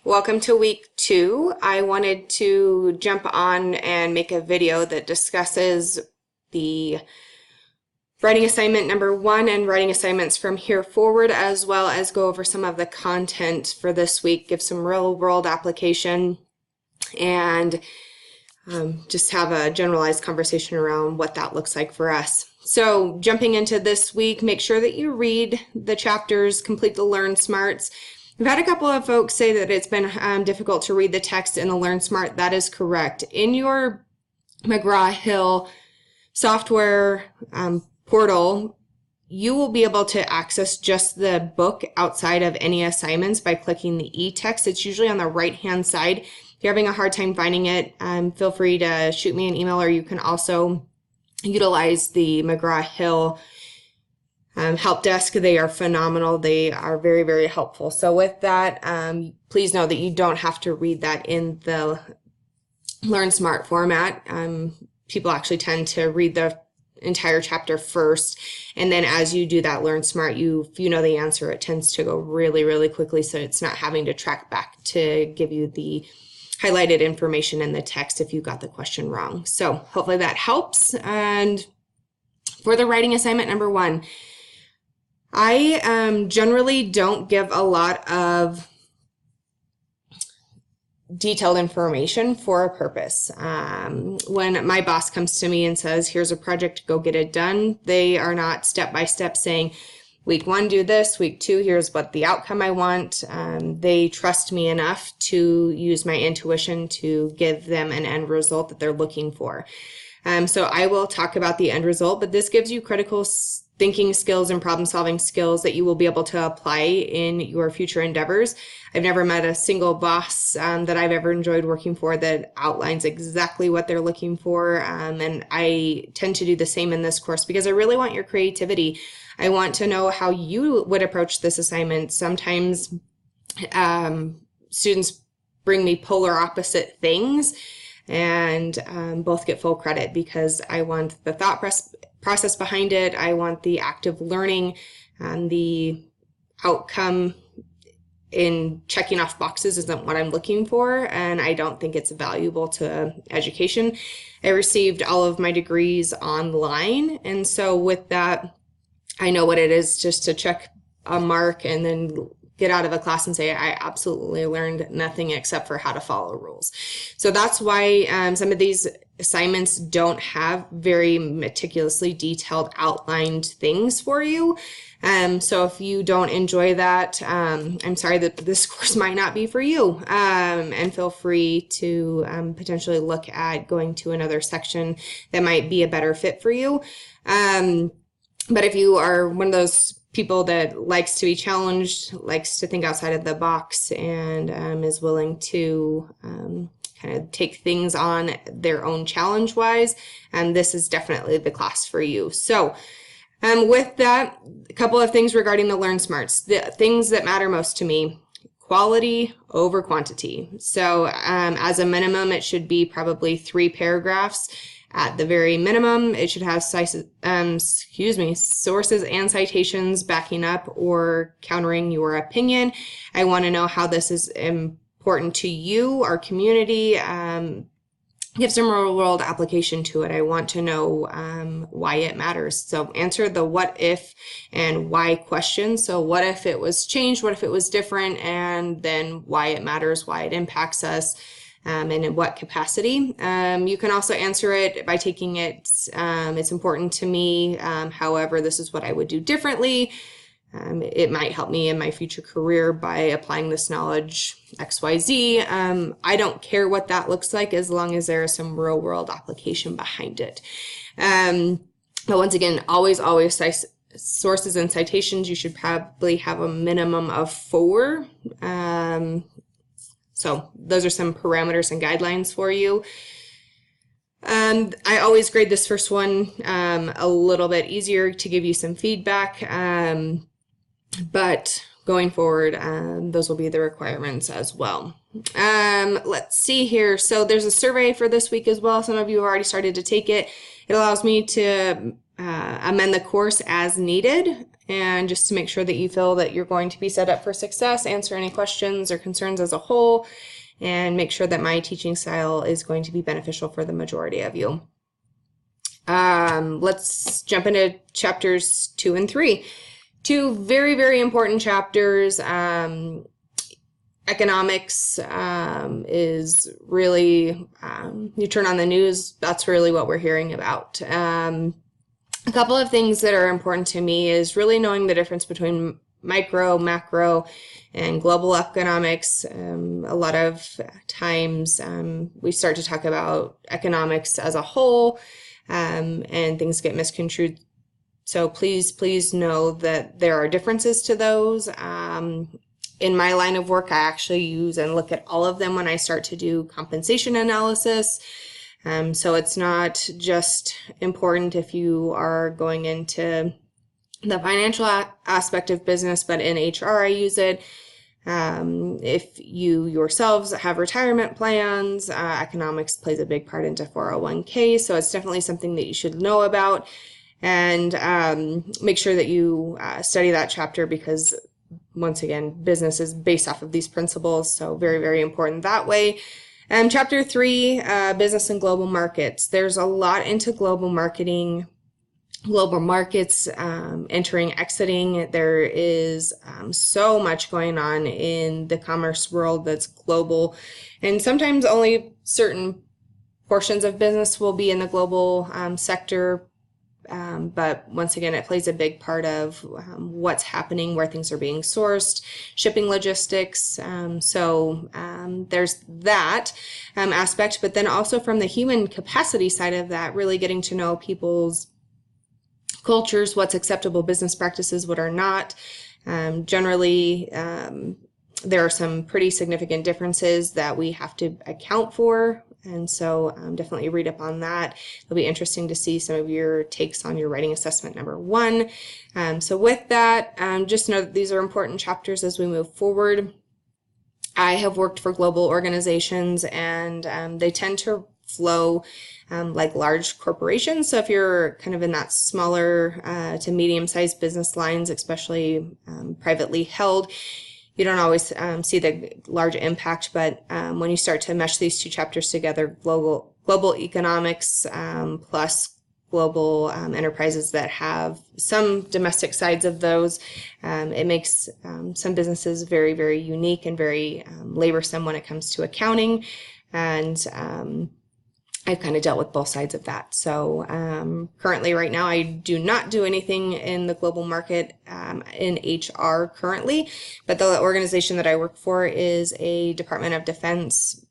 Welcome to week 2. I wanted to jump on and make a video that discusses the writing assignment number 1 and writing assignments from here forward, as well as go over some of the content for this week, give some real world application, and just have a generalized conversation around what that looks like for us. So jumping into this week, make sure that you read the chapters, complete the Learn Smarts. We've had a couple of folks say that it's been difficult to read the text in the Learn Smart. That is correct. In your McGraw-Hill software portal, you will be able to access just the book outside of any assignments by clicking the e-text. It's usually on the right-hand side. If you're having a hard time finding it, feel free to shoot me an email, or you can also utilize the McGraw-Hill help desk. They are phenomenal. They are very, very helpful. So with that, please know that you don't have to read that in the Learn Smart format. People actually tend to read the entire chapter first, and then as you do that Learn Smart, if you know the answer, it tends to go really, really quickly, so it's not having to track back to give you the highlighted information in the text if you got the question wrong. So hopefully that helps. And for the writing assignment number 1, I generally don't give a lot of detailed information for a purpose. When my boss comes to me and says, here's a project, go get it done, they are not step by step saying, week 1, do this, week 2, here's what the outcome I want. They trust me enough to use my intuition to give them an end result that they're looking for. So I will talk about the end result, but this gives you critical thinking skills and problem solving skills that you will be able to apply in your future endeavors. I've never met a single boss that I've ever enjoyed working for that outlines exactly what they're looking for. And I tend to do the same in this course because I really want your creativity. I want to know how you would approach this assignment. Sometimes students bring me polar opposite things, and both get full credit because I want the thought process behind it. I want the active learning, and the outcome in checking off boxes isn't what I'm looking for, and I don't think it's valuable to education. I received all of my degrees online, and so with that, I know what it is just to check a mark and then get out of a class and say, I absolutely learned nothing except for how to follow rules. So that's why some of these assignments don't have very meticulously detailed outlined things for you. So if you don't enjoy that, I'm sorry that this course might not be for you. And feel free to potentially look at going to another section that might be a better fit for you. But if you are one of those people that likes to be challenged, likes to think outside of the box, and is willing to kind of take things on their own challenge-wise, this is definitely the class for you. So with that, a couple of things regarding the Learn Smarts. The things that matter most to me: quality over quantity. So as a minimum, it should be probably 3 paragraphs. At the very minimum, it should have sources and citations backing up or countering your opinion. I want to know how this is important to you, our community. Give some real world application to it. I want to know why it matters. So answer the what if and why questions. So what if it was changed? What if it was different? And then why it matters, why it impacts us. And in what capacity. You can also answer it by taking it, it's important to me, however, this is what I would do differently. It might help me in my future career by applying this knowledge XYZ. I don't care what that looks like as long as there is some real world application behind it. But once again, always sources and citations. You should probably have a minimum of 4. So those are some parameters and guidelines for you. I always grade this first one a little bit easier to give you some feedback, but going forward, those will be the requirements as well. Let's see here. So there's a survey for this week as well. Some of you have already started to take it. It allows me to amend the course as needed. and just to make sure that you feel that you're going to be set up for success, answer any questions or concerns as a whole, and make sure that my teaching style is going to be beneficial for the majority of you. Let's jump into chapters 2 and 3. Two very, very important chapters. Economics is really, you turn on the news, that's really what we're hearing about. A couple of things that are important to me is really knowing the difference between micro, macro, and global economics. A lot of times we start to talk about economics as a whole, and things get misconstrued. So please know that there are differences to those. In my line of work, I actually use and look at all of them when I start to do compensation analysis. So it's not just important if you are going into the financial aspect of business, but in HR I use it. If you yourselves have retirement plans, economics plays a big part into 401k, so it's definitely something that you should know about. And make sure that you study that chapter, because once again, business is based off of these principles, so very, very important that way. Chapter 3, business and global markets. There's a lot into global marketing, global markets, entering, exiting. There is so much going on in the commerce world that's global, and sometimes only certain portions of business will be in the global sector. But once again, it plays a big part of what's happening, where things are being sourced, shipping logistics. So there's that aspect, but then also from the human capacity side of that, really getting to know people's cultures, what's acceptable business practices, what are not. Generally, there are some pretty significant differences that we have to account for. And so definitely read up on that. It'll be interesting to see some of your takes on your writing assessment number 1. So with that, just know that these are important chapters as we move forward. I have worked for global organizations, and they tend to flow like large corporations. So if you're kind of in that smaller to medium-sized business lines, especially privately held, you don't always see the large impact, but when you start to mesh these two chapters together, global economics plus global enterprises that have some domestic sides of those, it makes some businesses very, very unique and very laborsome when it comes to accounting. And I've kind of dealt with both sides of that. So currently right now, I do not do anything in the global market in HR currently, but the organization that I work for is a Department of Defense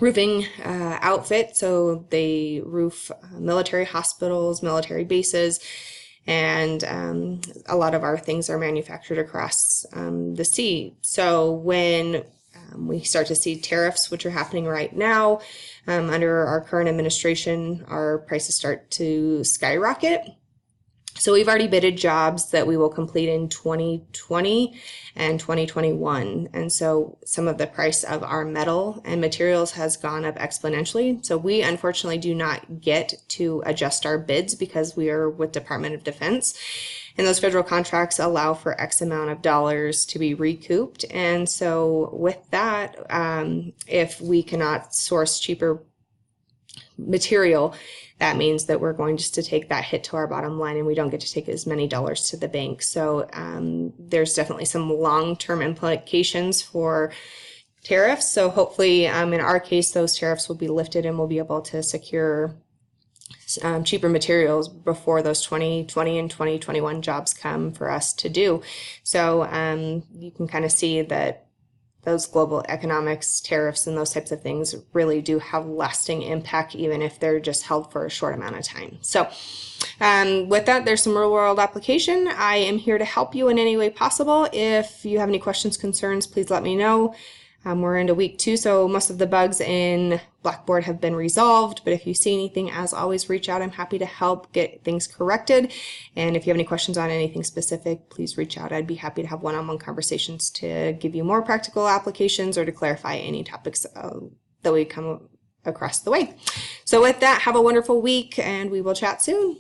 roofing outfit. So they roof military hospitals, military bases, and a lot of our things are manufactured across the sea. So when we start to see tariffs, which are happening right now under our current administration, our prices start to skyrocket. So we've already bidded jobs that we will complete in 2020 and 2021. And so some of the price of our metal and materials has gone up exponentially. So we unfortunately do not get to adjust our bids because we are with Department of Defense. And those federal contracts allow for X amount of dollars to be recouped. And so with that, if we cannot source cheaper material, that means that we're going just to take that hit to our bottom line, and we don't get to take as many dollars to the bank. So there's definitely some long-term implications for tariffs. So hopefully, in our case, those tariffs will be lifted and we'll be able to secure cheaper materials before those 2020 and 2021 jobs come for us to do. So you can kind of see that those global economics, tariffs, and those types of things really do have lasting impact, even if they're just held for a short amount of time. So with that, there's some real world application. I am here to help you in any way possible. If you have any questions, concerns, please let me know. We're into week 2, so most of the bugs in Blackboard have been resolved, but if you see anything, as always, reach out. I'm happy to help get things corrected. And if you have any questions on anything specific, please reach out. I'd be happy to have one-on-one conversations to give you more practical applications or to clarify any topics that we come across the way. So with that, have a wonderful week, and we will chat soon.